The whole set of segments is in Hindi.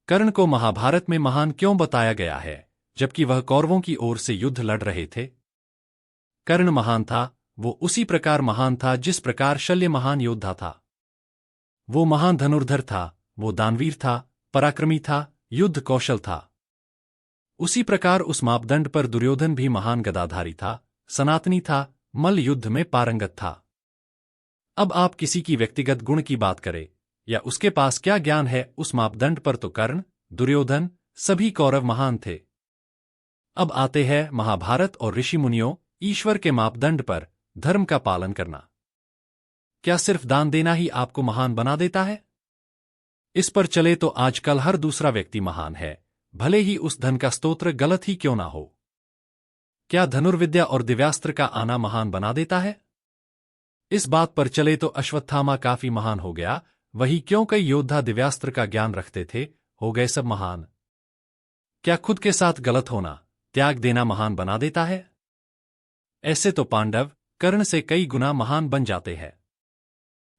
कर्ण को महाभारत में महान क्यों बताया गया है, जबकि वह कौरवों की ओर से युद्ध लड़ रहे थे? कर्ण महान था, वो उसी प्रकार महान था जिस प्रकार शल्य महान योद्धा था। वो महान धनुर्धर था, वो दानवीर था, पराक्रमी था, युद्ध कौशल था। उसी प्रकार उस मापदंड पर दुर्योधन भी महान गदाधारी था, सनातनी था, मल्ल युद्ध में पारंगत था। अब आप किसी की व्यक्तिगत गुण की बात करें या उसके पास क्या ज्ञान है, उस मापदंड पर तो कर्ण, दुर्योधन, सभी कौरव महान थे। अब आते हैं महाभारत और ऋषि मुनियों, ईश्वर के मापदंड पर धर्म का पालन करना। क्या सिर्फ दान देना ही आपको महान बना देता है? इस पर चले तो आजकल हर दूसरा व्यक्ति महान है, भले ही उस धन का स्तोत्र गलत ही क्यों ना हो। क्या धनुर्विद्या और दिव्यास्त्र का आना महान बना देता है? इस बात पर चले तो अश्वत्थामा काफी महान हो गया, वही क्यों कई योद्धा दिव्यास्त्र का ज्ञान रखते थे, हो गए सब महान। क्या खुद के साथ गलत होना, त्याग देना महान बना देता है? ऐसे तो पांडव कर्ण से कई गुना महान बन जाते हैं।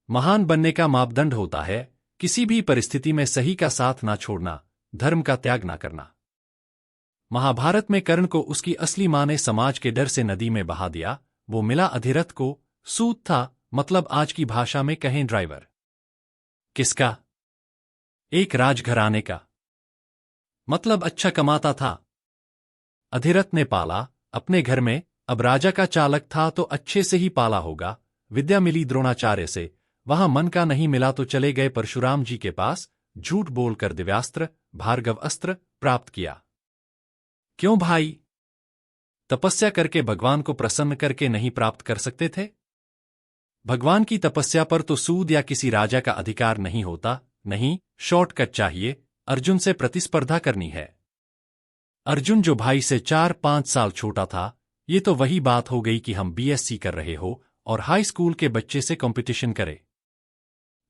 महान बनने का मापदंड होता है किसी भी परिस्थिति में सही का साथ ना छोड़ना, धर्म का त्याग ना करना। महाभारत में कर्ण को उसकी असली मां ने समाज के डर से नदी में बहा दिया। वो मिला अधिरथ को, सूत था, मतलब आज की भाषा में कहें ड्राइवर। किसका? एक राजघराने का, मतलब अच्छा कमाता था। अधिरथ ने पाला अपने घर में, अब राजा का चालक था तो अच्छे से ही पाला होगा। विद्या मिली द्रोणाचार्य से, वहां मन का नहीं मिला तो चले गए परशुराम जी के पास, झूठ बोलकर दिव्यास्त्र, भार्गव अस्त्र प्राप्त किया। क्यों भाई? तपस्या करके भगवान को प्रसन्न करके नहीं प्राप्त कर सकते थे? भगवान की तपस्या पर तो सूद या किसी राजा का अधिकार नहीं होता। नहीं, शॉर्टकट चाहिए, अर्जुन से प्रतिस्पर्धा करनी है। अर्जुन जो भाई से 4-5 साल छोटा था, ये तो वही बात हो गई कि हम बीएससी कर रहे हो और हाई स्कूल के बच्चे से कंपटीशन करे।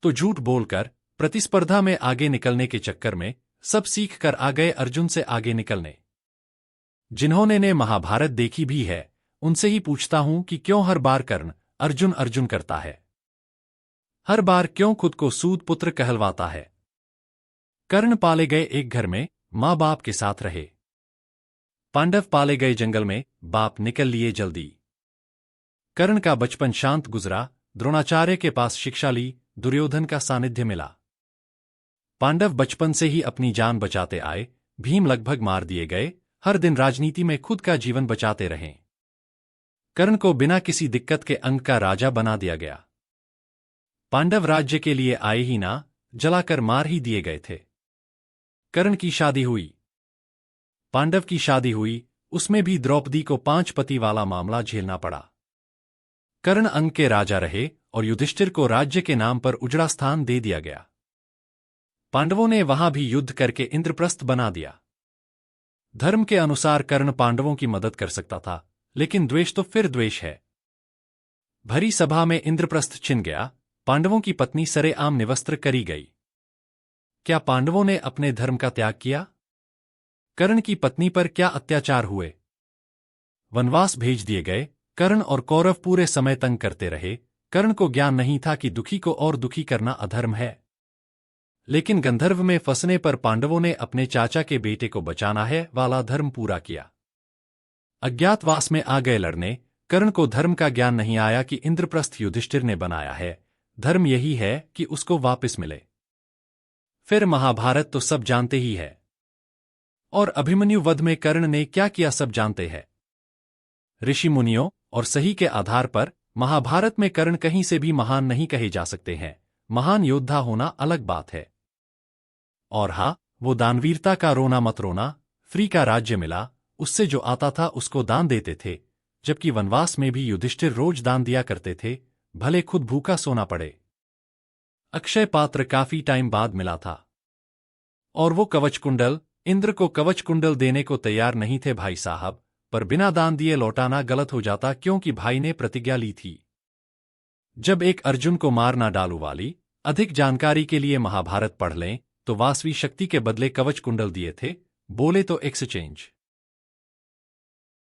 तो झूठ बोलकर प्रतिस्पर्धा में आगे निकलने के चक्कर में सब सीख कर आ गए अर्जुन से आगे निकलने। जिन्होंने ने महाभारत देखी भी है, उनसे ही पूछता हूं कि क्यों हर बार कर्ण अर्जुन अर्जुन करता है? हर बार क्यों खुद को सूद पुत्र कहलवाता है? कर्ण पाले गए एक घर में, मां बाप के साथ रहे। पांडव पाले गए जंगल में, बाप निकल लिए जल्दी। कर्ण का बचपन शांत गुजरा, द्रोणाचार्य के पास शिक्षा ली, दुर्योधन का सानिध्य मिला। पांडव बचपन से ही अपनी जान बचाते आए, भीम लगभग मार दिए गए, हर दिन राजनीति में खुद का जीवन बचाते रहे। कर्ण को बिना किसी दिक्कत के अंक का राजा बना दिया गया। पांडव राज्य के लिए आए ही ना, जलाकर मार ही दिए गए थे। कर्ण की शादी हुई, पांडव की शादी हुई, उसमें भी द्रौपदी को 5 पति वाला मामला झेलना पड़ा। कर्ण अंग के राजा रहे और युधिष्ठिर को राज्य के नाम पर उजड़ा स्थान दे दिया गया। पांडवों ने वहां भी युद्ध करके इंद्रप्रस्थ बना दिया। धर्म के अनुसार कर्ण पांडवों की मदद कर सकता था, लेकिन द्वेष तो फिर द्वेष है। भरी सभा में इंद्रप्रस्थ छिन गया, पांडवों की पत्नी सरेआम निवस्त्र करी गई। क्या पांडवों ने अपने धर्म का त्याग किया? कर्ण की पत्नी पर क्या अत्याचार हुए? वनवास भेज दिए गए। कर्ण और कौरव पूरे समय तंग करते रहे। कर्ण को ज्ञान नहीं था कि दुखी को और दुखी करना अधर्म है। लेकिन गंधर्व में फंसने पर पांडवों ने अपने चाचा के बेटे को बचाना है वाला धर्म पूरा किया। अज्ञातवास में आ गए लड़ने। कर्ण को धर्म का ज्ञान नहीं आया कि इंद्रप्रस्थ युधिष्ठिर ने बनाया है, धर्म यही है कि उसको वापस मिले। फिर महाभारत तो सब जानते ही है, और अभिमन्यु वध में कर्ण ने क्या किया सब जानते हैं। ऋषि मुनियों और सही के आधार पर महाभारत में कर्ण कहीं से भी महान नहीं कहे जा सकते हैं। महान योद्धा होना अलग बात है। और हाँ, वो दानवीरता का रोना मत रोना, फ्री का राज्य मिला, उससे जो आता था उसको दान देते थे, जबकि वनवास में भी युधिष्ठिर रोज दान दिया करते थे, भले खुद भूखा सोना पड़े। अक्षय पात्र काफी टाइम बाद मिला था, और वो कवच कुंडल, इंद्र को कवच कुंडल देने को तैयार नहीं थे भाई साहब, पर बिना दान दिए लौटाना गलत हो जाता क्योंकि भाई ने प्रतिज्ञा ली थी। जब एक अर्जुन को मार ना डालू वाली अधिक जानकारी के लिए महाभारत पढ़ लें तो वासवी शक्ति के बदले कवच कुंडल दिए थे, बोले तो एक्सचेंज।